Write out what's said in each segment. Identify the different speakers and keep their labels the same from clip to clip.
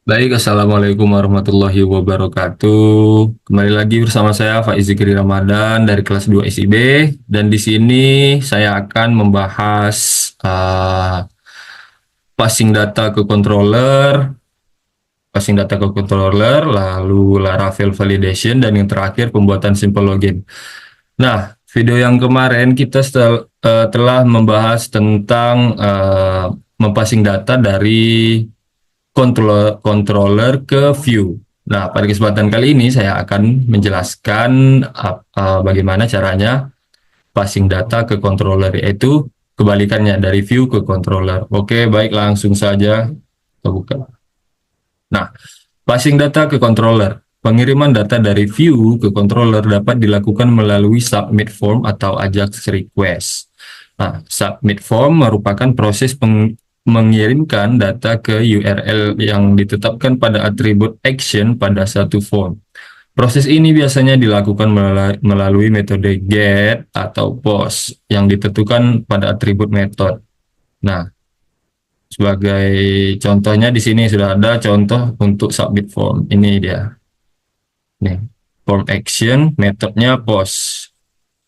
Speaker 1: Baik, Assalamualaikum warahmatullahi wabarakatuh. Kembali lagi bersama saya Faiz Zikri Ramadan dari kelas 2 ISIB. Dan di sini saya akan membahas passing data ke controller, lalu Laravel validation, dan yang terakhir pembuatan simple login. Nah, video yang kemarin kita telah membahas tentang mempassing data dari controller ke view. Nah, pada kesempatan kali ini saya akan menjelaskan bagaimana caranya passing data ke controller, yaitu kebalikannya dari view ke controller. Oke, baik, langsung saja kita buka. Nah, passing data ke controller. Pengiriman data dari view ke controller dapat dilakukan melalui submit form atau AJAX request. Nah, submit form merupakan proses mengirimkan data ke URL yang ditetapkan pada atribut action pada satu form. Proses ini biasanya dilakukan melalui metode get atau post yang ditentukan pada atribut method. Nah, sebagai contohnya di sini sudah ada contoh untuk submit form. Ini dia. Nih, form action, metodenya post.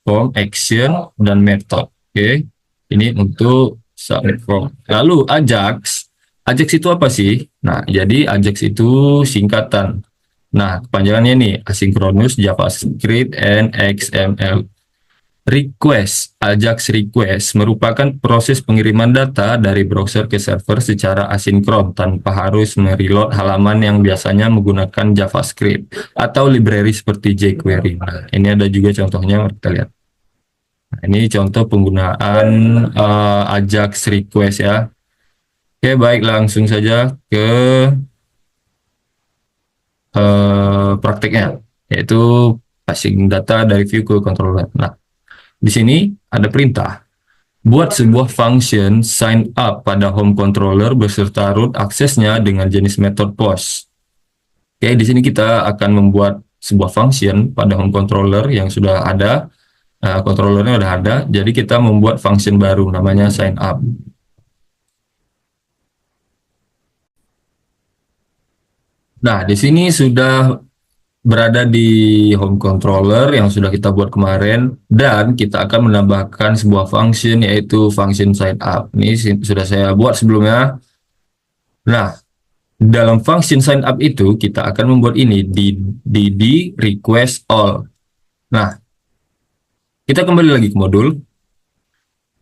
Speaker 1: Form action dan method. Oke. Ini untuk submit form. Lalu Ajax. Ajax itu apa sih? Nah, jadi Ajax itu singkatan. Nah, kepanjangannya nih asynchronous JavaScript and XML. Request, Ajax request merupakan proses pengiriman data dari browser ke server secara asinkron tanpa harus mereload halaman yang biasanya menggunakan JavaScript atau library seperti jQuery. Nah, ini ada juga contohnya, kita lihat. Nah, ini contoh penggunaan Ajax request ya. Oke, baik, langsung saja ke prakteknya, yaitu passing data dari view ke controller. Nah, di sini ada perintah. Buat sebuah function sign up pada home controller beserta root aksesnya dengan jenis method post. Oke, di sini kita akan membuat sebuah function pada home controller yang sudah ada, controllernya sudah ada, jadi kita membuat function baru namanya sign up. Nah, di sini sudah berada di home controller yang sudah kita buat kemarin, dan kita akan menambahkan sebuah function yaitu function sign up. Ini sudah saya buat sebelumnya. Nah, dalam function sign up itu kita akan membuat ini di request all. Nah, kita kembali lagi ke modul.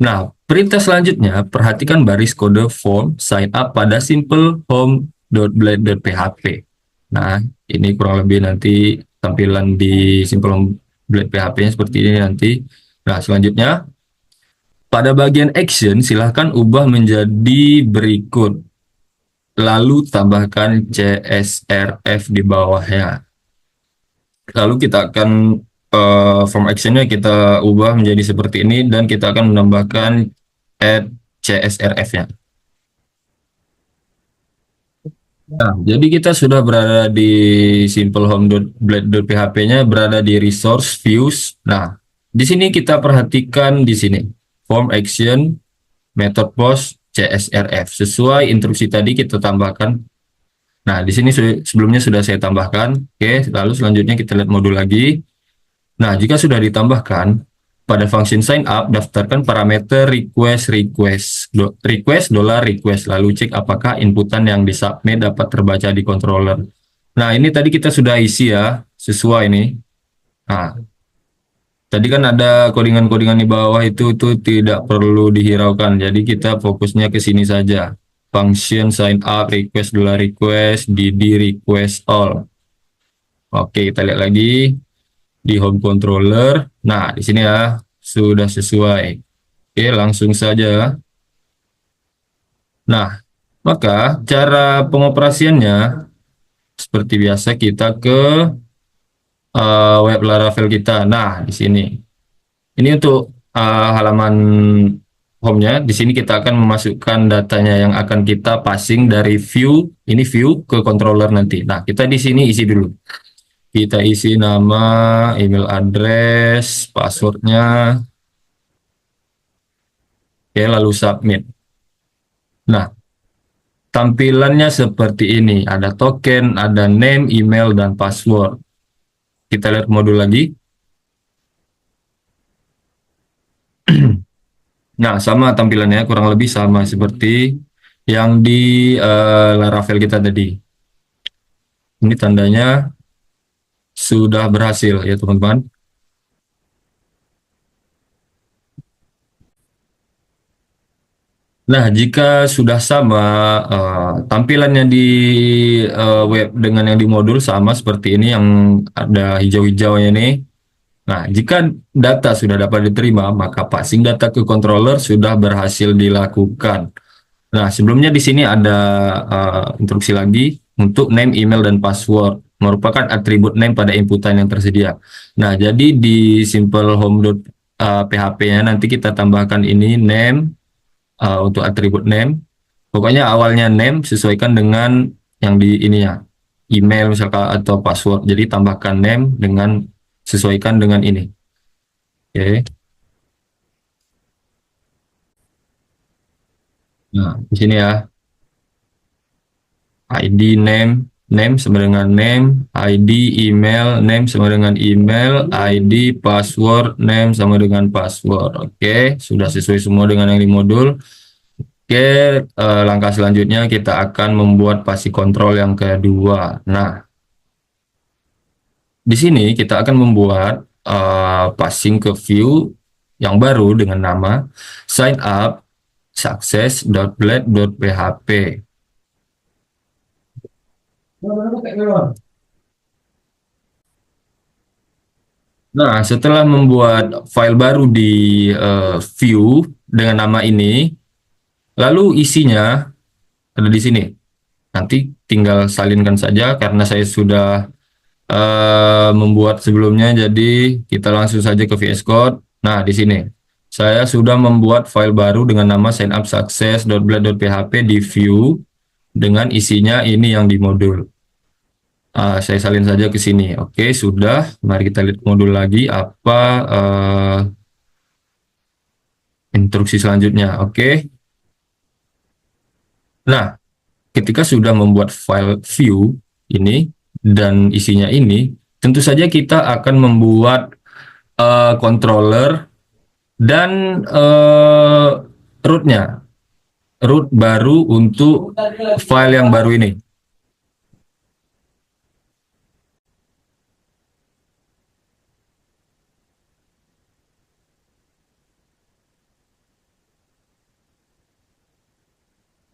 Speaker 1: Nah, perintah selanjutnya perhatikan baris kode form sign up pada simple home.blade.php. Nah, ini kurang lebih nanti tampilan di simple home.blade PHP-nya seperti ini nanti. Nah, selanjutnya pada bagian action silahkan ubah menjadi berikut. Lalu tambahkan CSRF di bawahnya. Lalu kita akan form actionnya kita ubah menjadi seperti ini, dan kita akan menambahkan add CSRF-nya. Nah, jadi kita sudah berada di simplehome.blade.php-nya, berada di resource views. Nah, di sini kita perhatikan di sini form action, method post, CSRF. Sesuai instruksi tadi kita tambahkan. Nah, di sini sebelumnya sudah saya tambahkan. Oke, lalu selanjutnya kita lihat modul lagi. Nah, jika sudah ditambahkan, pada function sign up, daftarkan parameter request, lalu cek apakah inputan yang disubmit dapat terbaca di controller. Nah, ini tadi kita sudah isi ya, sesuai nih. Nah, tadi kan ada codingan-codingan di bawah itu tidak perlu dihiraukan, jadi kita fokusnya ke sini saja. Function sign up, request, dd request all. Oke, kita lihat lagi di home controller. Nah, di sini ya sudah sesuai. Oke, langsung saja. Nah, maka cara pengoperasiannya seperti biasa kita ke web Laravel kita. Nah, di sini. Ini untuk halaman home-nya. Di sini kita akan memasukkan datanya yang akan kita passing dari view, ini view ke controller nanti. Nah, kita di sini isi dulu. Kita isi nama, email address, passwordnya, oke, lalu submit. Nah, tampilannya seperti ini. Ada token, ada name, email, dan password. Kita lihat modul lagi. Nah, sama tampilannya, kurang lebih sama seperti yang di Laravel kita tadi. Ini tandanya sudah berhasil ya teman-teman. Nah, jika sudah sama tampilannya di web dengan yang di modul sama seperti ini yang ada hijau-hijaunya ini. Nah, jika data sudah dapat diterima, maka passing data ke controller sudah berhasil dilakukan. Nah, sebelumnya di sini ada instruksi lagi untuk name, email, dan password merupakan atribut name pada inputan yang tersedia. Nah, jadi di simple home.php-nya nanti kita tambahkan ini name untuk atribut name. Pokoknya awalnya name sesuaikan dengan yang di ini ya, email misalkan atau password. Jadi tambahkan name dengan sesuaikan dengan ini. Oke. Nah, di sini ya. ID name, name sama dengan name, ID email, name sama dengan email, ID password, name sama dengan password. Oke, sudah sesuai semua dengan yang di modul. Oke, langkah selanjutnya kita akan membuat passing control yang kedua. Nah, di sini kita akan membuat passing ke view yang baru dengan nama sign up success.blade.php. Nah, setelah membuat file baru di view dengan nama ini, lalu isinya ada di sini. Nanti tinggal salinkan saja karena saya sudah membuat sebelumnya, jadi kita langsung saja ke VS Code. Nah, di sini saya sudah membuat file baru dengan nama signupsuccess.blade.php di view dengan isinya ini yang di modul. Saya salin saja ke sini. Oke, sudah. Mari kita lihat modul lagi apa instruksi selanjutnya. Oke. Nah, ketika sudah membuat file view ini dan isinya ini, tentu saja kita akan membuat controller dan rootnya, root baru untuk file yang baru ini.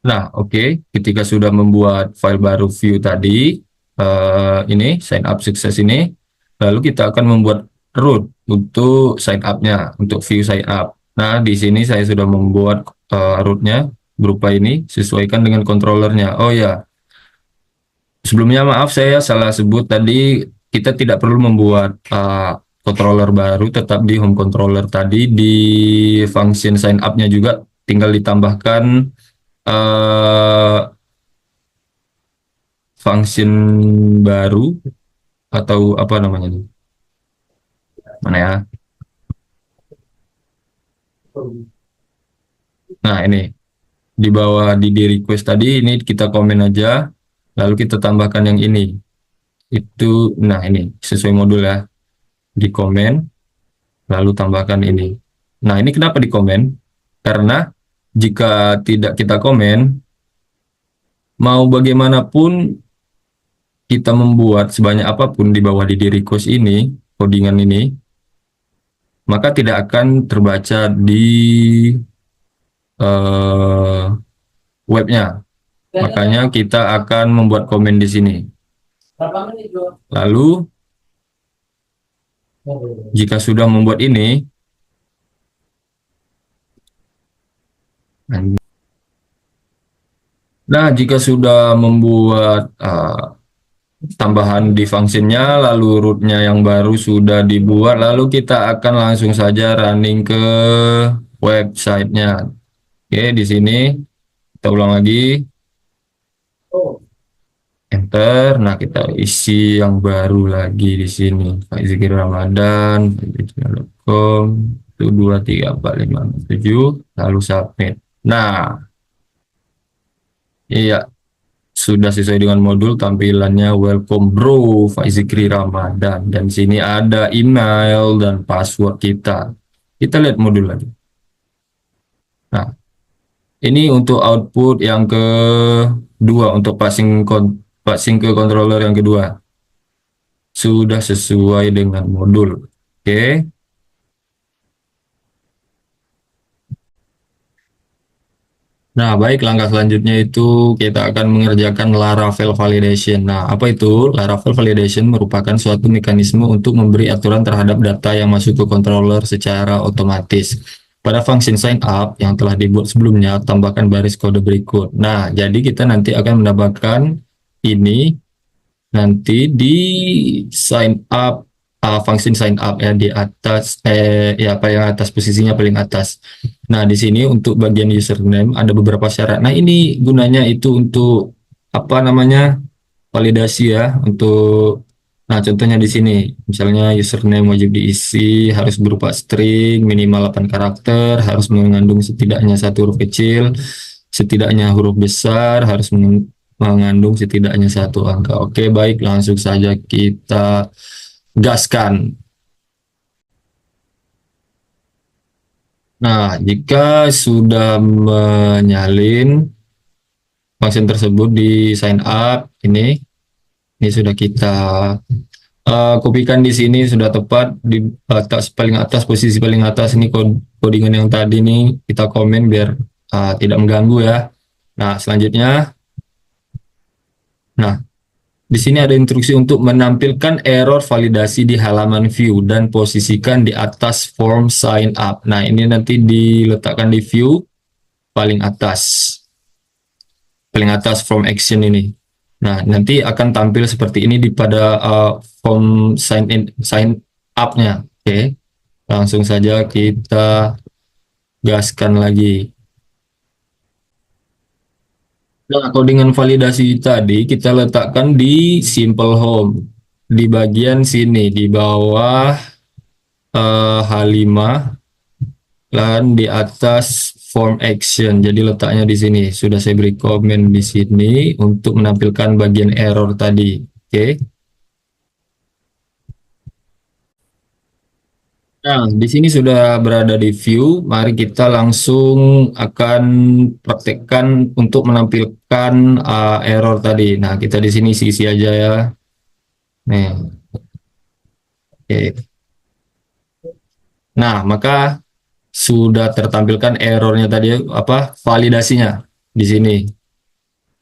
Speaker 1: Nah, oke, ketika sudah membuat file baru view tadi, ini sign up sukses ini, lalu kita akan membuat root untuk sign up-nya, untuk view sign up. Nah, di sini saya sudah membuat rootnya berupa ini, sesuaikan dengan controllernya. Oh ya, sebelumnya maaf saya salah sebut tadi, kita tidak perlu membuat controller baru, tetap di home controller tadi, di function sign up-nya juga tinggal ditambahkan function baru atau apa namanya nih? Mana ya? Nah, ini di bawah di request tadi ini kita komen aja, lalu kita tambahkan yang ini. Itu, nah ini sesuai modul ya. Di komen, lalu tambahkan ini. Nah, ini kenapa di komen? Karena jika tidak kita komen, mau bagaimanapun kita membuat sebanyak apapun di bawah di request ini, codingan ini, maka tidak akan terbaca di webnya. Makanya kita akan membuat komen di sini. Lalu jika sudah membuat ini, nah jika sudah membuat tambahan di fungsinya, lalu rootnya yang baru sudah dibuat, lalu kita akan langsung saja running ke websitenya. Oke, di sini kita ulang lagi. Enter. Nah, kita isi yang baru lagi di sini. Pak Zikir Ramadan, .com, itu 23457, lalu submit. Nah, iya. sudah sesuai dengan modul, tampilannya welcome bro Faizikri Ramadan, dan di sini ada email dan password kita. Kita lihat modul lagi. Nah, ini untuk output yang kedua, untuk passing ke controller yang kedua. Sudah sesuai dengan modul. Oke. Nah, baik, langkah selanjutnya itu kita akan mengerjakan Laravel validation. Nah, apa itu? Laravel validation merupakan suatu mekanisme untuk memberi aturan terhadap data yang masuk ke controller secara otomatis. Pada function sign up yang telah dibuat sebelumnya, tambahkan baris kode berikut. Nah, jadi kita nanti akan mendapatkan ini nanti di sign up, function sign up ya di atas, ya paling atas, posisinya paling atas. Nah, di sini untuk bagian username ada beberapa syarat. Nah, ini gunanya itu untuk apa namanya, validasi ya, untuk, nah contohnya di sini misalnya username wajib diisi harus berupa string minimal 8 karakter, harus mengandung setidaknya satu huruf kecil, setidaknya huruf besar, harus mengandung setidaknya satu angka. Oke, baik, langsung saja kita gaskan. Nah, jika sudah menyalin function tersebut di sign up, ini sudah kita kopikan di sini, sudah tepat di atas, paling atas, posisi paling atas ini codingan yang tadi ini kita komen biar tidak mengganggu ya. Nah, selanjutnya, nah di sini ada instruksi untuk menampilkan error validasi di halaman view dan posisikan di atas form sign up. Nah, ini nanti diletakkan di view paling atas. Paling atas form action ini. Nah, nanti akan tampil seperti ini di pada form sign up-nya. Oke. Langsung saja kita gaskan lagi. Nah, codingan validasi tadi kita letakkan di simple home di bagian sini di bawah H5 dan di atas form action. Jadi letaknya di sini. Sudah saya beri komen di sini untuk menampilkan bagian error tadi. Oke. Nah, di sini sudah berada di view. Mari kita langsung akan praktekkan untuk menampilkan error tadi. Nah, kita di sini isi aja ya. Nih. Oke. Nah, maka sudah tertampilkan errornya tadi, apa, validasinya di sini.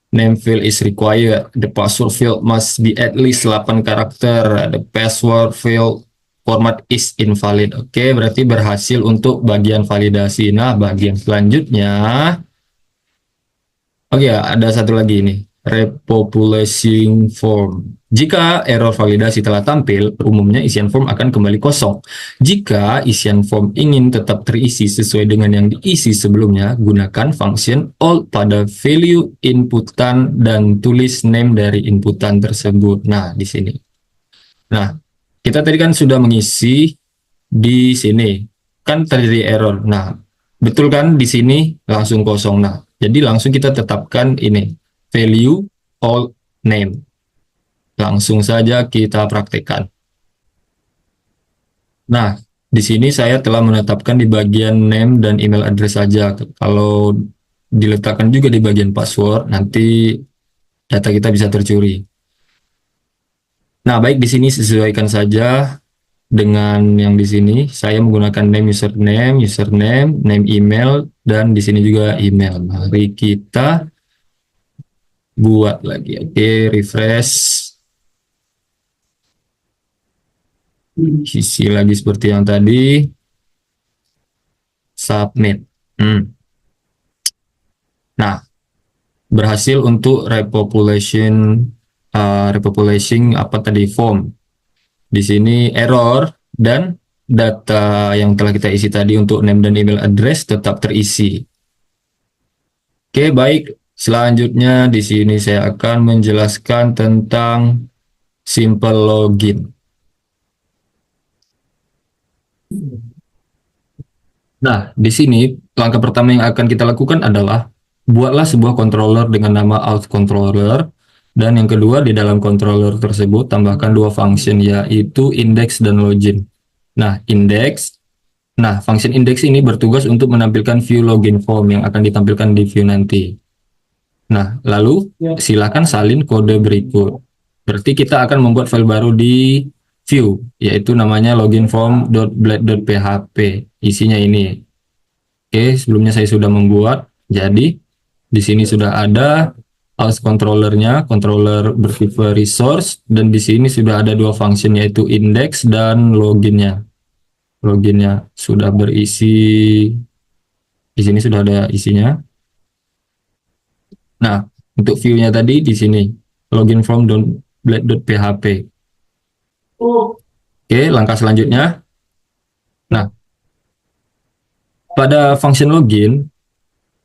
Speaker 1: Name field is required. The password field must be at least 8 karakter. The password field format is invalid. Oke, berarti berhasil untuk bagian validasi. Nah, bagian selanjutnya, oke ya, ada satu lagi nih, repopulation form. Jika error validasi telah tampil, umumnya isian form akan kembali kosong. Jika isian form ingin tetap terisi sesuai dengan yang diisi sebelumnya, gunakan function old pada value inputan dan tulis name dari inputan tersebut. Nah, di sini. Nah, kita tadi kan sudah mengisi di sini. Kan terjadi error. Nah, betul kan di sini langsung kosong. Nah, jadi langsung kita tetapkan ini value all name. Langsung saja kita praktekkan. Nah, di sini saya telah menetapkan di bagian name dan email address saja. Kalau diletakkan juga di bagian password, nanti data kita bisa tercuri. Nah, baik, di sini sesuaikan saja dengan yang di sini. Saya menggunakan name username, name email, dan di sini juga email. Mari kita buat lagi. Oke, refresh. Isi lagi seperti yang tadi. Submit. Nah, berhasil untuk repopulation apa tadi, form. Di sini error dan data yang telah kita isi tadi untuk name dan email address tetap terisi. Oke, baik. Selanjutnya di sini saya akan menjelaskan tentang simple login. Nah, di sini langkah pertama yang akan kita lakukan adalah buatlah sebuah controller dengan nama out controller Dan yang kedua, di dalam controller tersebut tambahkan dua function, yaitu index dan login. Nah, function index ini bertugas untuk menampilkan view login form yang akan ditampilkan di view nanti. Nah, lalu silakan salin kode berikut. Berarti kita akan membuat file baru di view, yaitu namanya loginform.blade.php. Isinya ini. Oke, sebelumnya saya sudah membuat. Jadi, di sini sudah ada aus controllernya, controller bertipe resource, dan di sini sudah ada dua function, yaitu index dan loginnya. Loginnya sudah berisi, di sini sudah ada isinya. Nah, untuk view-nya tadi di sini, login from.blade.php. Oke, langkah selanjutnya. Nah, pada function login,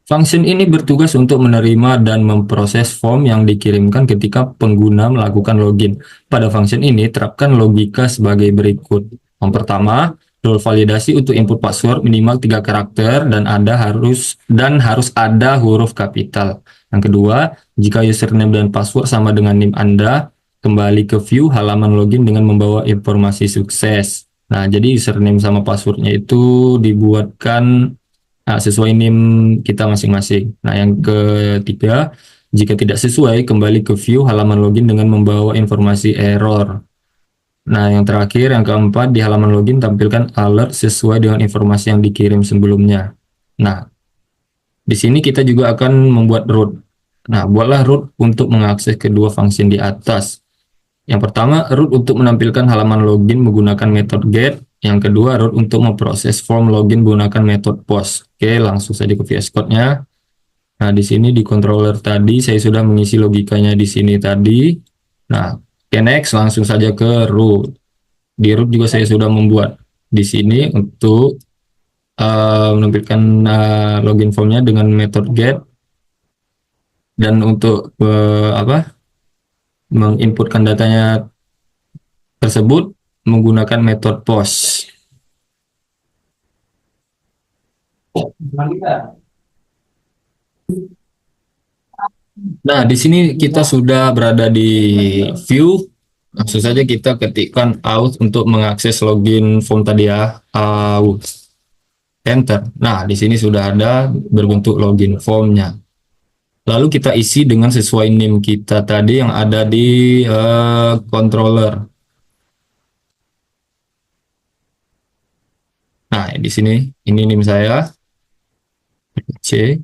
Speaker 1: function ini bertugas untuk menerima dan memproses form yang dikirimkan ketika pengguna melakukan login. Pada function ini, terapkan logika sebagai berikut. Yang pertama, rule validasi untuk input password minimal 3 karakter dan harus ada huruf kapital. Yang kedua, jika username dan password sama dengan NIM Anda, kembali ke view halaman login dengan membawa informasi sukses. Nah, jadi username sama passwordnya itu dibuatkan sesuai NIM kita masing-masing. Nah, yang ketiga, jika tidak sesuai, kembali ke view halaman login dengan membawa informasi error. Nah, yang terakhir, yang keempat, di halaman login tampilkan alert sesuai dengan informasi yang dikirim sebelumnya. Nah, di sini kita juga akan membuat root. Nah, buatlah root untuk mengakses kedua fungsi di atas. Yang pertama, root untuk menampilkan halaman login menggunakan metode get. Yang kedua, root untuk memproses form login menggunakan metode post. Oke, langsung saja ke VS Code-nya. Nah, di sini di controller tadi saya sudah mengisi logikanya di sini tadi. Nah, oke, next langsung saja ke root. Di root juga saya sudah membuat di sini untuk menampilkan login formnya dengan metode get, dan untuk menginputkan datanya tersebut menggunakan metode post. Nah, di sini kita sudah berada di view. Langsung saja kita ketikkan out untuk mengakses login form tadi ya. Out. Enter. Nah, di sini sudah ada berbentuk login formnya. Lalu kita isi dengan sesuai name kita tadi yang ada di controller. Nah, di sini ini name saya C.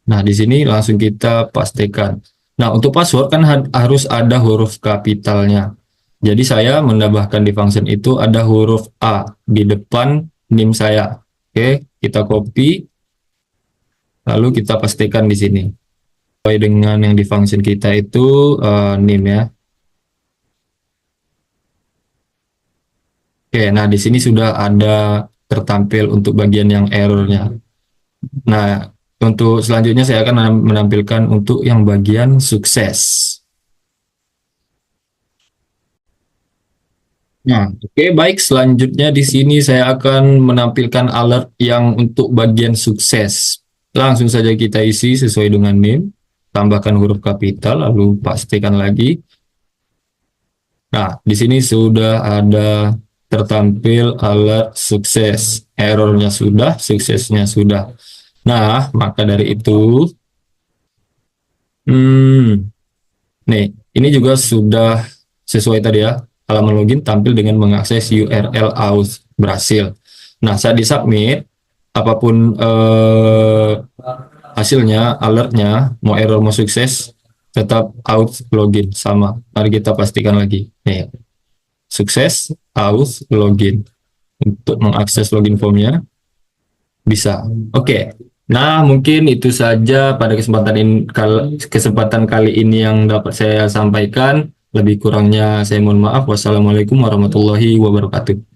Speaker 1: Nah, di sini langsung kita pastikan. Nah, untuk password kan harus ada huruf kapitalnya. Jadi saya menambahkan di function itu ada huruf A di depan name saya. Oke, kita copy. Lalu kita pastikan di sini. Sesuai dengan yang di function kita itu name ya. Oke, nah di sini sudah ada tertampil untuk bagian yang errornya. Nah, untuk selanjutnya saya akan menampilkan untuk yang bagian sukses. Nah, oke, baik. Selanjutnya di sini saya akan menampilkan alert yang untuk bagian sukses. Langsung saja kita isi sesuai dengan name, tambahkan huruf kapital, lalu pastikan lagi. Nah, di sini sudah ada tertampil alert sukses. Errornya sudah, suksesnya sudah. Nah, maka dari itu, nih, ini juga sudah sesuai tadi ya. Halaman login tampil dengan mengakses URL auth, berhasil. Nah, saat disubmit, apapun hasilnya, alertnya, mau error mau sukses, tetap auth login sama. Mari kita pastikan lagi. Nih, sukses auth login. Untuk mengakses login formnya bisa. Oke. Nah, mungkin itu saja pada kesempatan kali ini yang dapat saya sampaikan. Lebih kurangnya saya mohon maaf. Wassalamualaikum warahmatullahi wabarakatuh.